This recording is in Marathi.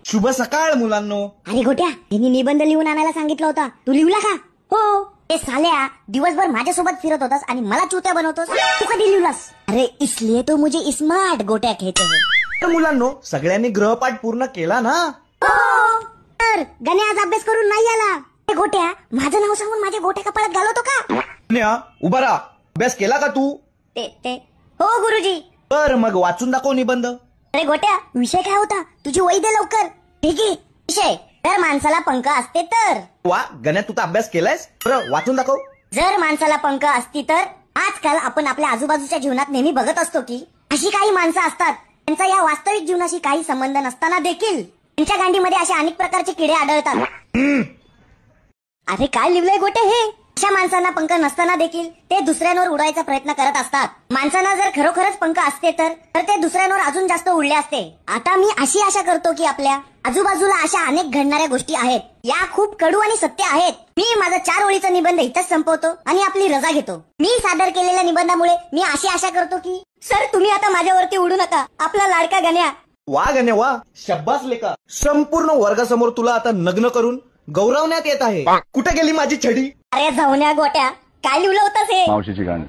शुभ सकाळ मुलांनो. अरे गोट्या, त्यांनी निबंध लिहून आणायला सांगितलं होता, तू लिहला का? हो. ते साल्या दिवसभर माझ्यासोबत फिरत होतास आणि मला चुत्या बनवतोस. तू कधी लिहलास? अरे इसलिए तो मुझे स्मार्ट गोट्या कहते हैं. तर मुलांनो, सगळ्यांनी गृहपाठ पूर्ण केला ना? हो. तर गण्या आज अभ्यास करून नाही आला. ते गोट्या माझं नाव सांगून माझ्या गोट्या कपाळात घालवतो का? गण्या, उभा राहा. अभ्यास केला का तू? ते हो गुरुजी. बर मग वाचून दाखव निबंध. अरे गोट्या, विषय काय होता? तुझी वही दे लवकर. ठीक आहे. विषय, जर माणसाला पंख असते तर. वा गण्या, तू तर अभ्यास केलायस. बरं वाचून दाखव. जर माणसाला पंख असती तर. आजकाल आपण आपल्या आजूबाजूच्या जीवनात नेहमी बघत असतो की अशी काही माणसं असतात त्यांचा या वास्तविक जीवनाशी काही संबंध नसताना देखील त्यांच्या गांडीमध्ये अशा अनेक प्रकारचे किडे आढळतात. अरे काय लिहिलंय गोटे हे? अशा माणसांना पंख नसताना देखील ते दुसऱ्यांवर उडायचा प्रयत्न करत असतात. माणसांना जर खरोखरच पंख असते तर ते दुसऱ्यांवर अजून जास्त उडले असते. आता मी अशी आशा करतो की आपल्या आजूबाजूला अशा अनेक घडणाऱ्या गोष्टी आहेत, या खूप कडू आणि सत्य आहेत. मी माझा 4 ओळीचा निबंध इथंच संपवतो आणि आपली रजा घेतो. मी सादर केलेल्या निबंधामुळे मी अशी आशा करतो की सर तुम्ही आता माझ्यावरती उडू नका. आपला लाडका गण्या. वा गण्या वा, शब्बास लेका. संपूर्ण वर्गासमोर तुला आता नग्न करून गौरवण्यात येत आहे. कुठे गेली माझी छडी? अरे जाऊन्या गोट्या, काय लिहिलं होतं हे? मावशीची गाणी.